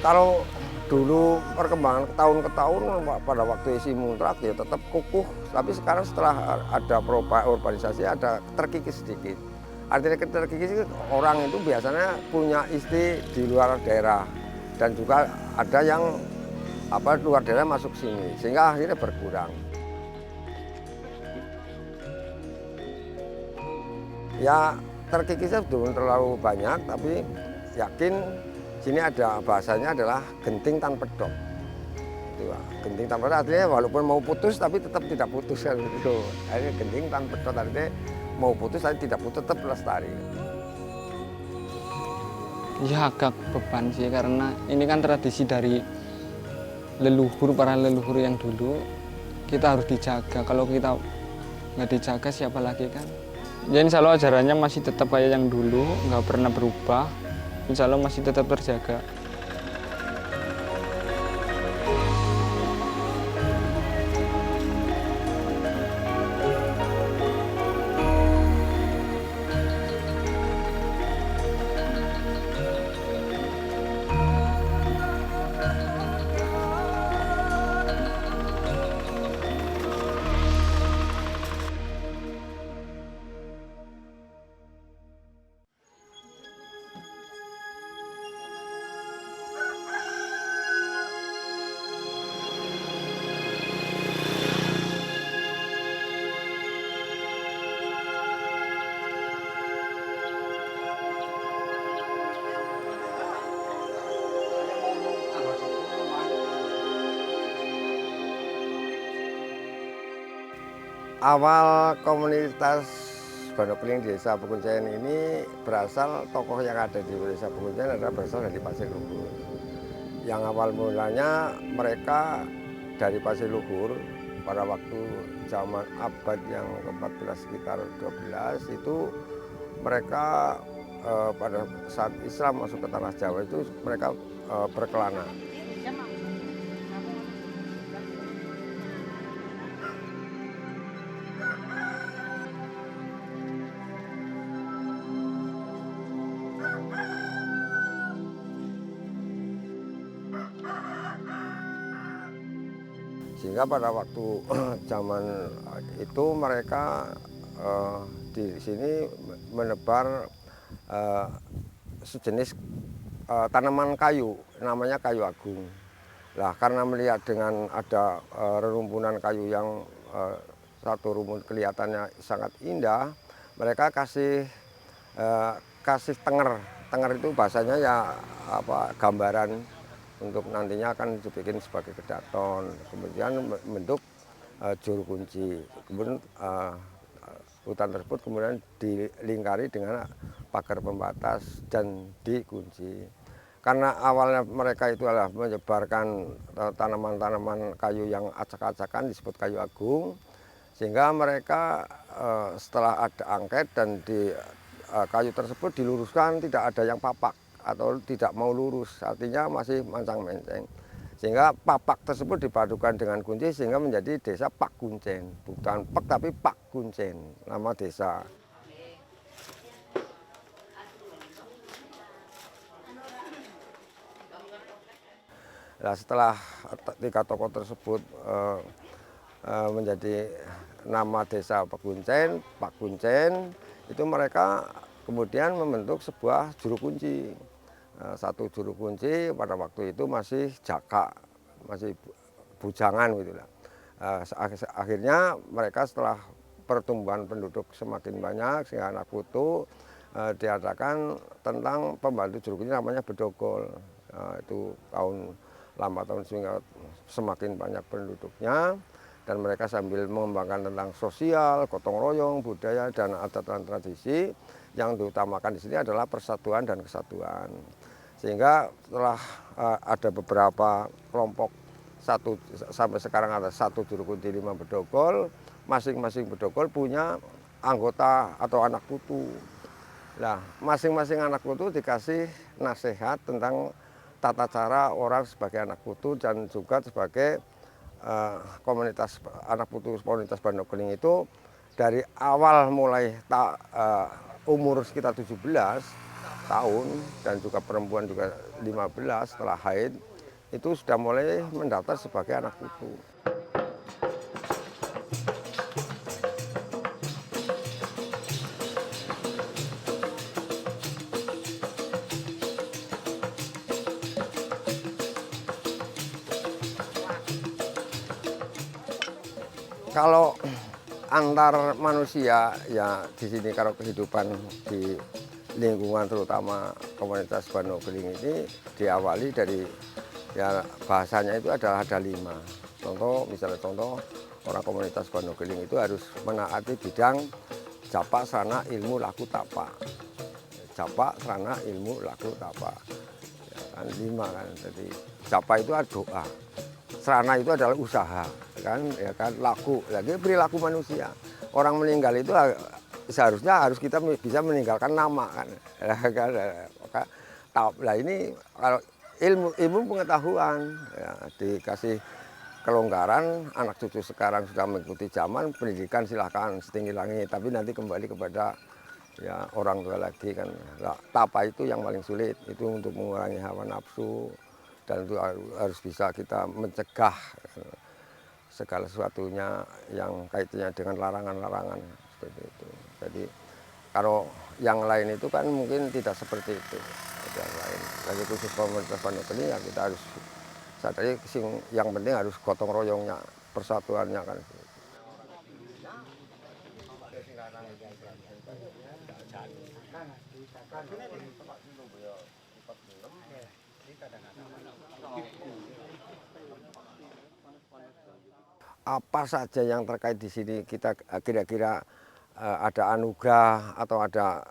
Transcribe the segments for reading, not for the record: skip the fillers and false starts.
Kalau dulu perkembangan tahun ke tahun pada waktu isi muntrak ya tetap kukuh, tapi sekarang setelah ada urbanisasi ada terkikis sedikit. Artinya terkikis orang itu biasanya punya istri di luar daerah dan juga ada yang luar daerah masuk sini sehingga akhirnya berkurang. Ya terkikisnya belum terlalu banyak tapi yakin sini ada bahasanya adalah genting tan pedot. Itu, genting tan pedot artinya walaupun mau putus tapi tetap tidak putus kan gitu. Akhirnya genting tan pedot artinya mau putus tapi tidak putus tetap lestari. Ya agak beban sih karena ini kan tradisi dari para leluhur yang dulu. Kita harus dijaga, kalau kita nggak dijaga siapa lagi kan. Ya insya Allah ajarannya masih tetap kayak yang dulu, nggak pernah berubah. Insya Allah masih tetap terjaga. Awal komunitas Pondok Beling Desa Pekuncen ini berasal tokoh yang ada di Desa Pekuncen adalah berasal dari Pasir Luhur. Yang awal mulanya mereka dari Pasir Luhur pada waktu zaman abad yang ke-14 sekitar 12 itu mereka pada saat Islam masuk ke tanah Jawa itu mereka berkelana. Sehingga pada waktu zaman itu mereka di sini menebar sejenis tanaman kayu, namanya kayu agung. Nah, karena melihat dengan ada rerumpunan kayu yang satu rumpun kelihatannya sangat indah, mereka kasih tenger. Tenger itu bahasanya ya gambaran untuk nantinya akan dibikin sebagai kedaton, kemudian bentuk juru kunci. Kemudian hutan tersebut kemudian dilingkari dengan pagar pembatas dan dikunci. Karena awalnya mereka itu adalah menyebarkan tanaman-tanaman kayu yang acak-acakan disebut kayu agung, sehingga mereka setelah ada angket dan di kayu tersebut diluruskan tidak ada yang papak atau tidak mau lurus, artinya masih mancang-menceng. Sehingga papak tersebut dipadukan dengan kunci sehingga menjadi desa Pak Kuncen. Bukan Pek tapi Pak Kuncen, nama desa. Nah, setelah tiga tokoh tersebut menjadi nama desa Pak Kuncen, itu mereka kemudian membentuk sebuah juru kunci. Satu juru kunci pada waktu itu masih jaka, masih bujangan gitu lah. Akhirnya mereka setelah pertumbuhan penduduk semakin banyak sehingga anak putu diadakan tentang pembantu juru kunci namanya bedogol. Itu lambat tahun sehingga semakin banyak penduduknya dan mereka sambil mengembangkan tentang sosial, gotong royong, budaya dan adat dan tradisi. Yang diutamakan di sini adalah persatuan dan kesatuan. Sehingga setelah ada beberapa kelompok sampai sekarang ada 1 juru kunci 5 bedogol, masing-masing bedogol punya anggota atau anak putu. Nah, masing-masing anak putu dikasih nasihat tentang tata cara orang sebagai anak putu dan juga sebagai komunitas anak putu komunitas Pondok Beling itu dari awal mulai umur sekitar 17 tahun dan juga perempuan juga 15 setelah haid itu sudah mulai mendaftar sebagai anak putu. Kalau antar manusia ya di sini kalau kehidupan di lingkungan terutama komunitas Bano Geling ini diawali dari ya bahasanya itu adalah ada 5. Misalnya contoh orang komunitas Bano Geling itu harus menaati bidang japa sarana ilmu laku tapa. Japa sarana ilmu laku tapa. Ya, kan 5 kan. Jadi japa itu adalah doa. Sarana itu adalah usaha, kan, ya kan, laku, lagi perilaku manusia. Orang meninggal itu seharusnya harus kita bisa meninggalkan nama, kan. Nah ini kalau ilmu pengetahuan, ya, dikasih kelonggaran, anak cucu sekarang sudah mengikuti zaman, pendidikan silahkan setinggi langit, tapi nanti kembali kepada ya orang tua lagi kan. Nah, tapa itu yang paling sulit, itu untuk mengurangi hawa nafsu. Dan itu harus bisa kita mencegah segala sesuatunya yang kaitannya dengan larangan-larangan seperti itu. Jadi kalau yang lain itu kan mungkin tidak seperti itu. Yang lain, lagi khusus komunitas Bano Geling ya kita harus sadari yang penting harus gotong royongnya, persatuannya kan. Apa saja yang terkait di sini kita kira-kira ada anugerah atau ada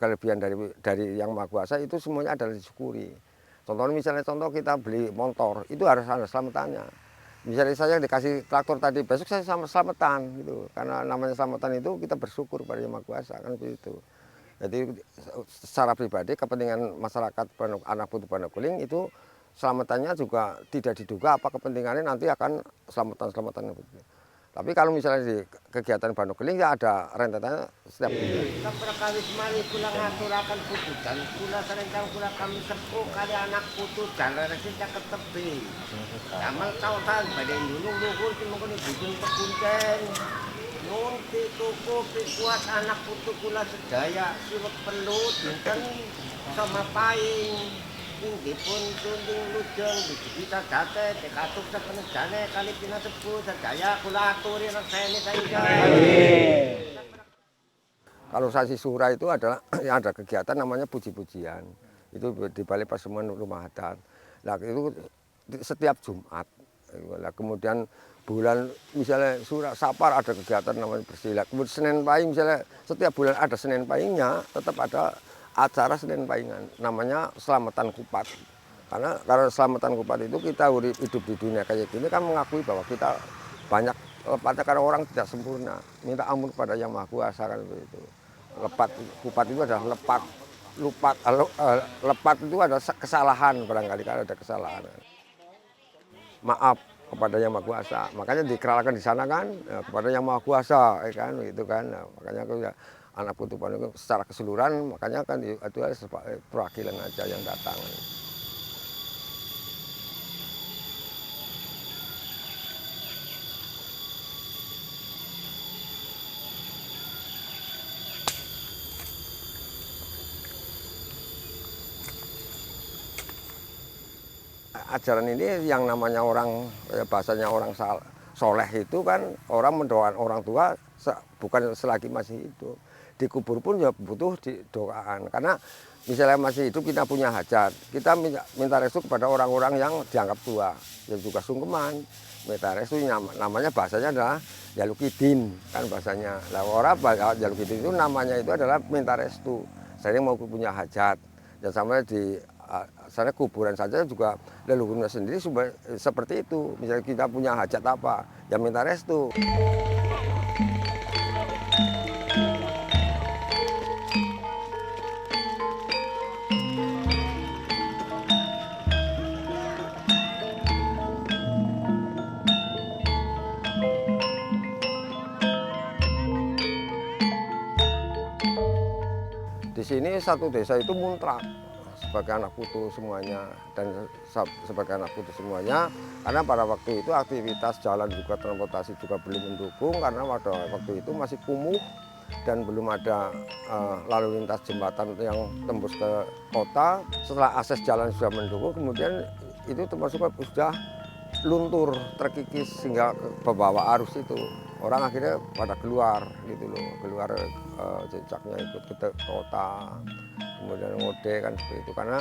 kelebihan dari Yang Maha Kuasa itu semuanya adalah disyukuri. Misalnya kita beli motor itu harus ada selamatannya. Misalnya saya dikasih traktor tadi, besok saya sama selamatan gitu. Karena namanya selamatan itu kita bersyukur pada Yang Maha Kuasa kan begitu. Jadi secara pribadi kepentingan masyarakat anak putu Bano Geling itu selamatannya juga tidak diduga apa kepentingannya nanti akan selamatan begitu. Tapi kalau misalnya di kegiatan Bano Geling ya ada rentetannya setiap bulan. Kali semari kula ngaturaken putusan, kula sarencang kula kami sepuh kali anak putu jalan resik ke tepi. Damel tautan badhe nulung luhur mongkon dipun kepunten. Nun pituku pikuas anak putu kula sedaya siwet perlu dinten sama paing. Inggih pun tunding lujeng bisa jate dekatuk sepenegane kali pina sepuh sedaya kula aturi reseni saengga. Kalau sasi sura itu adalah yang ada kegiatan namanya puji-pujian. Itu di Balai Pasemuan Rumah Adat. Nah, itu setiap Jumat. Nah, kemudian bulan misalnya Sura Sapar ada kegiatan namanya bersilat. Kemudian Senin Pahing misalnya setiap bulan ada Senin Pahingnya, tetap ada acara Senin Pahingan namanya Selamatan Kupat. Karena Selamatan Kupat itu kita hidup di dunia kayak gini kan mengakui bahwa kita banyak lepatnya karena orang tidak sempurna. Minta ampun kepada Yang Maha Kuasa kan begitu. Kupat itu adalah lepat itu ada kesalahan barangkali kalau ada kesalahan. Maaf kepada Yang Maha Kuasa. Makanya dikeralakan di sana kan ya, kepada Yang Maha Kuasa ya kan gitu kan. Nah, makanya aku ya anak putu Bano Geling secara keseluruhan makanya kan itu perwakilan aja yang datang. Ajaran ini yang namanya orang bahasanya orang soleh itu kan orang mendoakan orang tua bukan selagi masih hidup. Dikubur pun ya butuh didoakan karena misalnya masih hidup kita punya hajat kita minta restu kepada orang-orang yang dianggap tua yang juga sungkeman minta restu namanya bahasanya adalah jalukidin kan bahasanya. Lah orang jalukidin itu namanya itu adalah minta restu. Saya mau punya hajat dan sampai di sana kuburan saja juga leluhurnya sendiri seperti itu. Misalnya kita punya hajat apa ya minta restu. Di sini satu desa itu muntrak. sebagai anak putu semuanya dan sebagai anak putu semuanya, karena pada waktu itu aktivitas jalan juga transportasi juga belum mendukung karena pada waktu itu masih kumuh dan belum ada lalu lintas jembatan yang tembus ke kota. Setelah akses jalan sudah mendukung, kemudian itu termasuk sudah luntur, terkikis sehingga ke bawah arus itu. Orang akhirnya pada keluar gitu loh, keluar jejaknya ikut ke kota, kemudian ngode kan seperti itu. Karena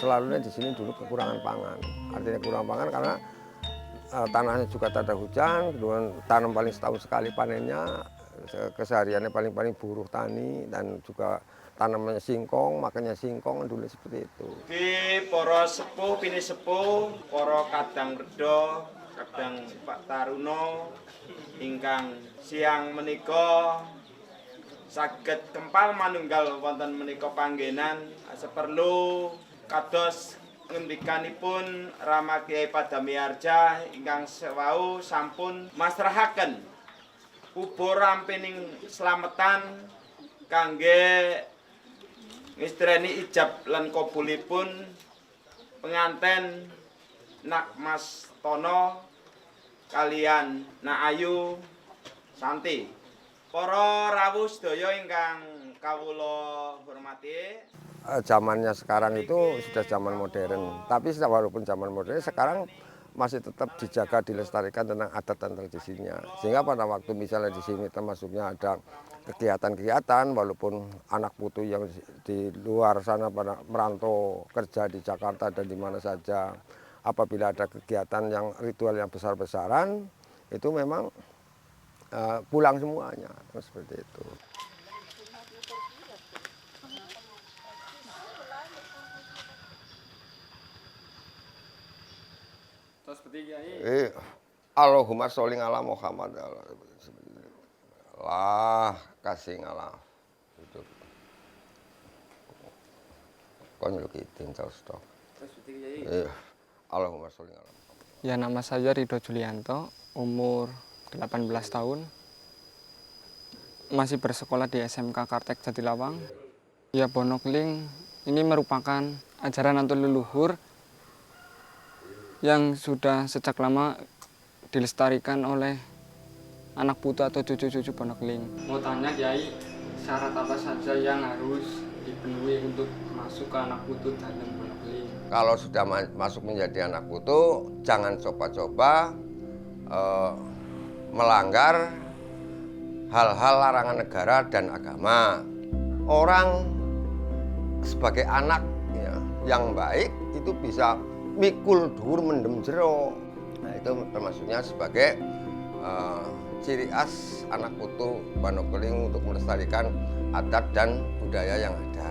selalunya di sini dulu kekurangan pangan, artinya kurang pangan karena tanahnya juga tak ada hujan, kemudian tanam paling setahun sekali panennya, kesehariannya paling-paling buruh tani dan juga tanamannya singkong, makannya singkong dulu seperti itu. Di para sepuh, pini sepuh, para kadang redo, kadang Pak Taruno, ingkang siang menika saged kempal manunggal wonten menika panggenan seperlu kados ngendikanipun Rama Kyai Padamiarja ingkang sewau sampun masrahaken kubur rampining slametan kangge ngistreni ijab lan kabulipun penganten Nak Mas Tono kalian Nak Ayu Santi. Para rawuh sedaya ingkang kawula hormati. Zamannya sekarang itu sudah zaman modern, tapi walaupun zaman modern sekarang masih tetap dijaga, dilestarikan tentang adat dan tradisinya. Sehingga pada waktu misalnya di sini termasuknya ada kegiatan-kegiatan, walaupun anak putu yang di luar sana pada merantau kerja di Jakarta dan di mana saja, apabila ada kegiatan yang ritual yang besar-besaran, itu memang pulang semuanya, seperti itu. Allahumma sholli ala Muhammad. Allah kasih ngalah. Itu. Kon lu kitin terus toh. Allahumma sholli ala Muhammad. Ya, nama saya Ridho Julianto, umur 18 tahun. Masih bersekolah di SMK Kartek Jatilawang. Ya, Bonokling ini merupakan ajaran atau leluhur yang sudah sejak lama dilestarikan oleh anak putu atau cucu-cucu Bonokling. Mau tanya Kiai, syarat apa saja yang harus dipenuhi untuk masuk ke anak putu dalam Bonokling? Kalau sudah masuk menjadi anak putu, jangan coba-coba melanggar hal-hal larangan negara dan agama. Orang sebagai anak ya, yang baik itu bisa mikul dhuwur mendem jero. Nah, itu termasuknya sebagai ciri khas anak putu Bonokling untuk melestarikan adat dan budaya yang ada.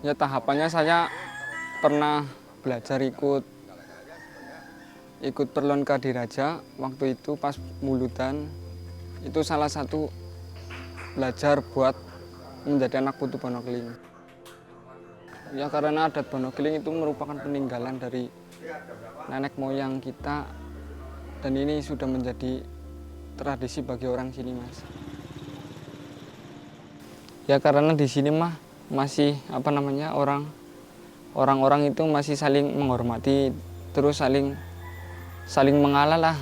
Ya, tahapannya saya pernah belajar ikut perlon Kadiraja waktu itu pas muludan. Itu salah satu belajar buat menjadi anak putu Bonokling. Ya, karena adat Bonokling itu merupakan peninggalan dari nenek moyang kita dan ini sudah menjadi tradisi bagi orang sini, Mas. Ya, karena di sini mah masih orang-orang itu masih saling menghormati, terus saling mengalah lah,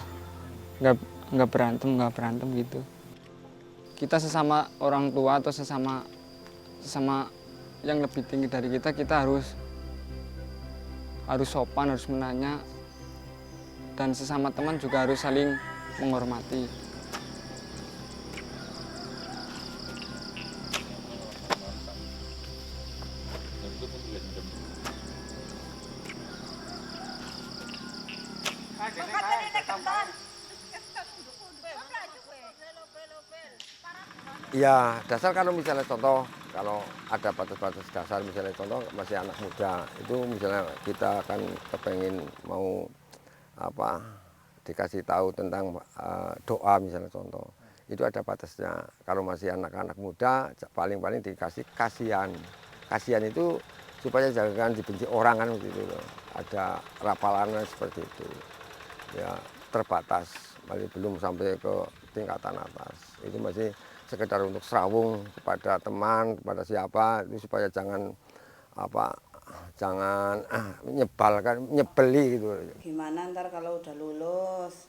nggak berantem gitu. Kita sesama orang tua atau sesama yang lebih tinggi dari kita harus sopan, harus menanya, dan sesama teman juga harus saling menghormati. Ya, dasar kalau misalnya contoh, kalau ada batas-batas dasar misalnya contoh masih anak muda, itu misalnya kita akan kepengen mau dikasih tahu tentang doa misalnya contoh, itu ada batasnya. Kalau masih anak-anak muda paling-paling dikasih kasihan. Kasihan itu supaya jangan dibenci orang kan gitu loh. Ada rapalannya seperti itu. Ya, terbatas, masih belum sampai ke tingkatan atas. Itu masih sekedar untuk serawung kepada teman, kepada siapa, itu supaya jangan jangan menyebalkan, nyebeli gitu. Gimana ntar kalau udah lulus,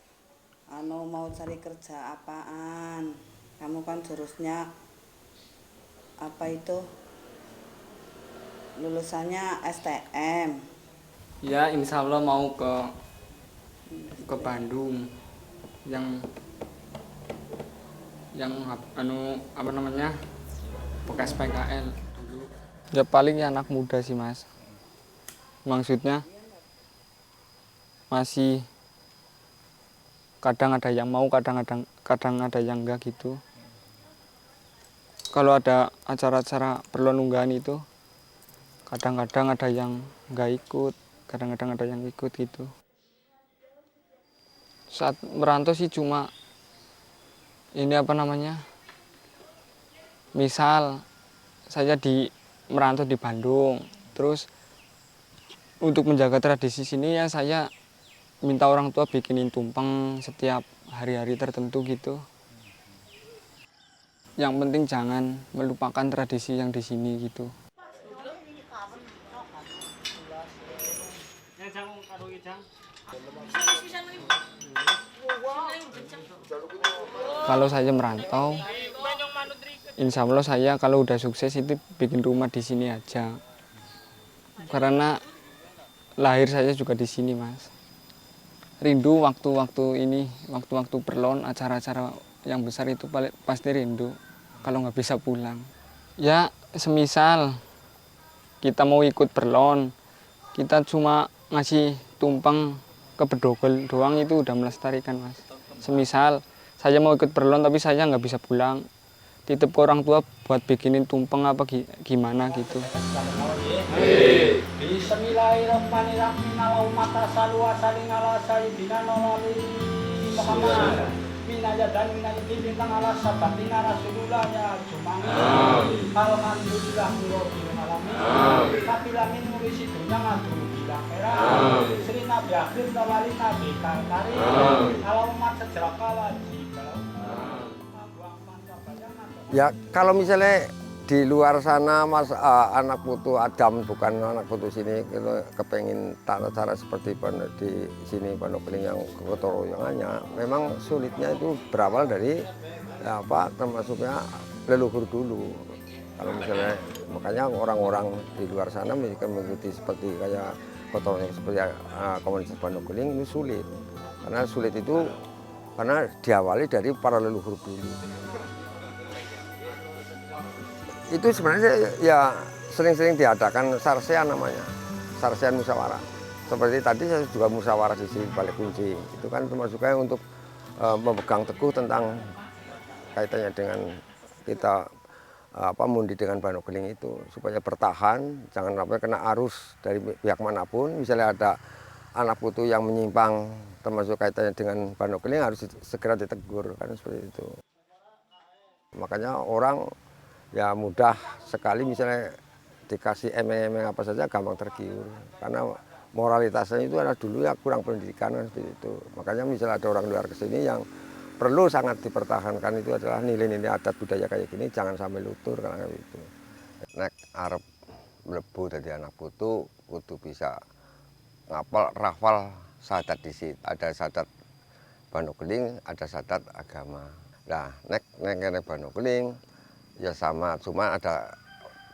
mau cari kerja apaan? Kamu kan jurusnya apa itu? Lulusannya STM. Ya insya Allah mau ke Bandung yang apa namanya bekas PKL dulu. Ya paling ya anak muda sih mas. Maksudnya masih kadang ada yang mau, kadang ada yang enggak gitu. Kalau ada acara-acara perlonunggahan itu kadang-kadang ada yang enggak ikut, kadang-kadang ada yang ikut gitu. Saat merantau sih cuma ini apa namanya, misal saya merantau di Bandung, terus untuk menjaga tradisi sini ya saya minta orang tua bikinin tumpeng setiap hari-hari tertentu gitu. Yang penting jangan melupakan tradisi yang di sini gitu. Kalau saya merantau, insya Allah saya kalau udah sukses itu bikin rumah di sini aja. Karena lahir saya juga di sini, Mas. Rindu waktu-waktu ini, waktu-waktu perlon, acara-acara yang besar itu pasti rindu kalau nggak bisa pulang. Ya, semisal kita mau ikut perlon, kita cuma ngasih tumpeng ke bedogel doang itu udah melestarikan, Mas. Semisal saya mau ikut perlon tapi saya nggak bisa pulang, titip ke orang tua buat bikinin tumpeng apa gimana gitu. Bismillahirrahmanirrahim. Allahumma salli wa sallim ala sayyidina Muhammad. Minaya dan minaya bintang ala sabatina rasulullah ya jumani. Alhamdulillah rabbil alamin. Kabila min murisi dunya ngadu bilang era. Sri Nabi akhir tawali Nabi karkari. Allahumma sejaraka wajib. Ya kalau misalnya di luar sana mas anak putu Adam bukan anak putu sini kita kepengen tata cara seperti di sini Pondok Beling yang ketoroyangannya memang sulitnya itu berawal dari ya, termasuknya leluhur dulu. Kalau misalnya makanya orang-orang di luar sana mengikuti seperti kayak ketoroyang seperti komunitas Pondok Beling ini sulit karena sulit itu karena diawali dari para leluhur dulu. Itu sebenarnya ya sering-sering diadakan sarsean namanya, sarsean musyawarah. Seperti tadi saya juga musyawarah di sini Balik Kunci. Itu kan termasuknya untuk memegang teguh tentang kaitannya dengan kita mundi dengan Pondok Beling itu supaya bertahan, jangan sampai kena arus dari pihak manapun. Misalnya ada anak putu yang menyimpang termasuk kaitannya dengan Pondok Beling harus segera ditegur kan seperti itu. Makanya orang ya mudah sekali misalnya dikasih emeng-emeng apa saja gampang tergiur karena moralitasnya itu adalah dulu ya kurang pendidikan kan seperti itu. Makanya misalnya ada orang luar kesini yang perlu sangat dipertahankan itu adalah nilai-nilai adat budaya kayak gini jangan sampai luntur karena itu. Nek arep mlebu dadi anak putu kudu bisa ngapal rafal syahadat disit. Ada syahadat Pondok Beling, ada syahadat agama. Nah, nek kene Pondok Beling ya sama, cuma ada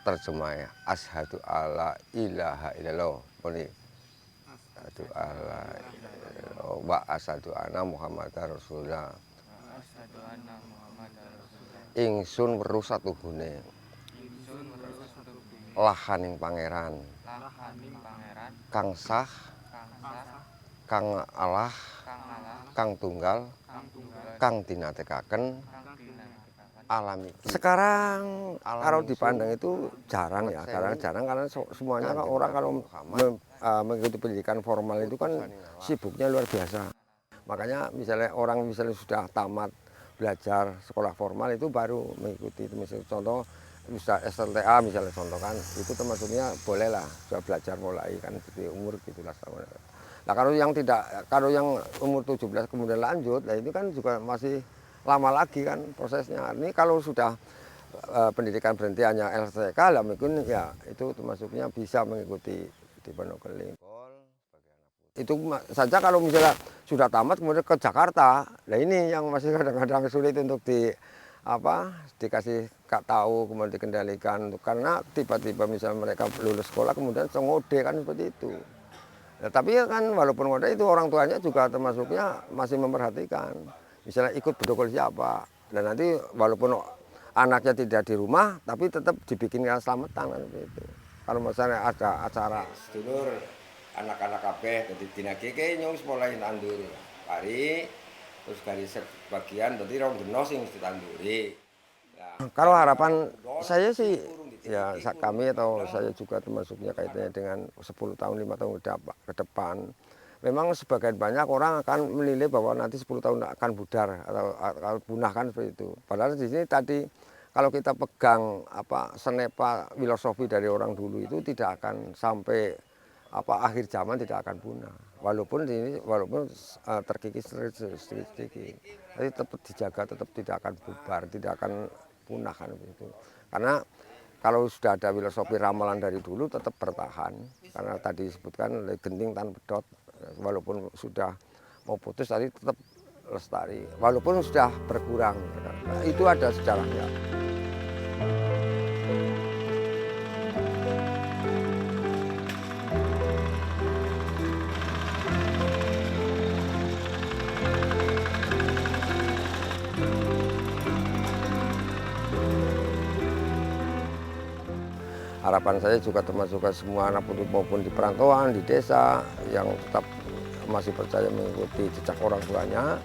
terjemahnya asyhadu alla ilaha illallah asyhadu alla wa asyhadu anna muhammadar rasulullah ingsun weruh satuhune lahaning pangeran kang sah kang Allah kang tunggal kang dinatekaken alami. Sekarang kalau dipandang itu jarang ya, jarang karena semuanya kan orang kalau mengikuti pendidikan formal itu kan sibuknya luar biasa. Makanya misalnya orang sudah tamat belajar sekolah formal itu baru mengikuti. Misalnya contoh bisa SLTA misalnya contoh kan, itu termasuknya boleh lah sudah belajar mulai kan seperti umur gitulah. Nah kalau yang umur 17 kemudian lanjut, nah itu kan juga masih lama lagi kan prosesnya. Ini kalau sudah pendidikan berhenti hanya LTK lah mungkin ya itu termasuknya bisa mengikuti di Pondok Keling. Itu saja kalau misalnya sudah tamat kemudian ke Jakarta. Nah ini yang masih kadang-kadang sulit untuk dikasih tahu kemudian dikendalikan, karena tiba-tiba misalnya mereka lulus sekolah kemudian ngode kan seperti itu. Ya, tapi kan walaupun ngode itu orang tuanya juga termasuknya masih memperhatikan. Misalnya ikut bedokol siapa. Dan nanti walaupun anaknya tidak di rumah tapi tetap dibikinkan selamatan kan begitu. Kalau misalnya ada acara sedulur anak-anak kabeh dadi dina keke nyong sekolahin tandur pari terus dari sebagian dadi rong dina sing ditanduri. Nah, kalau harapan saya sih ya kami atau saya juga termasuknya kaitannya dengan 10 tahun 5 tahun ke depan. Memang sebagian banyak orang akan menilai bahwa nanti 10 tahun akan pudar atau punah kan seperti itu. Padahal di sini tadi kalau kita pegang senepa filosofi dari orang dulu itu tidak akan sampai akhir zaman tidak akan punah. Walaupun terkikis sedikit, tapi tetap dijaga, tetap tidak akan bubar, tidak akan punah kan begitu. Karena kalau sudah ada filosofi ramalan dari dulu tetap bertahan. Karena tadi disebutkan genting tan pedot, walaupun sudah mau putus tadi tetap lestari. Walaupun sudah berkurang, nah, itu ada sejarahnya. Harapan saya juga termasuk semua anak putu maupun di perantauan, di desa yang tetap masih percaya mengikuti jejak orang tuanya.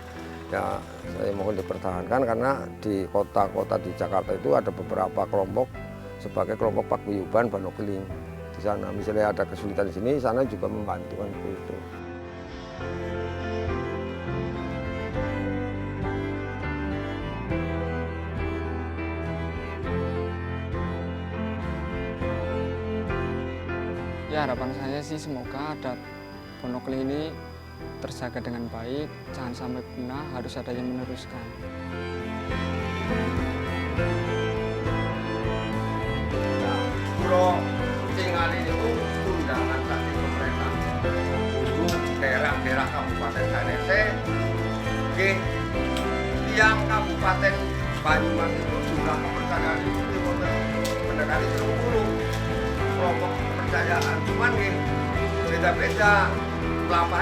Ya, saya mohon dipertahankan karena di kota-kota di Jakarta itu ada beberapa kelompok sebagai kelompok paguyuban Pondok Keling. Di sana misalnya ada kesulitan di sini, sana juga membantu kan begitu. Ya harapan saya sih semoga adat Pondok Keling ini terjaga dengan baik, jangan sampai punah, harus ada yang meneruskan. Nah, Pulau Tingali itu undangan dari pemerintah dulu daerah-daerah Kabupaten Sanese, yang Kabupaten Banyumas itu jumlah kepercayaan itu mendekati 30 kelompok kepercayaan, cuman beda-beda. Kelapa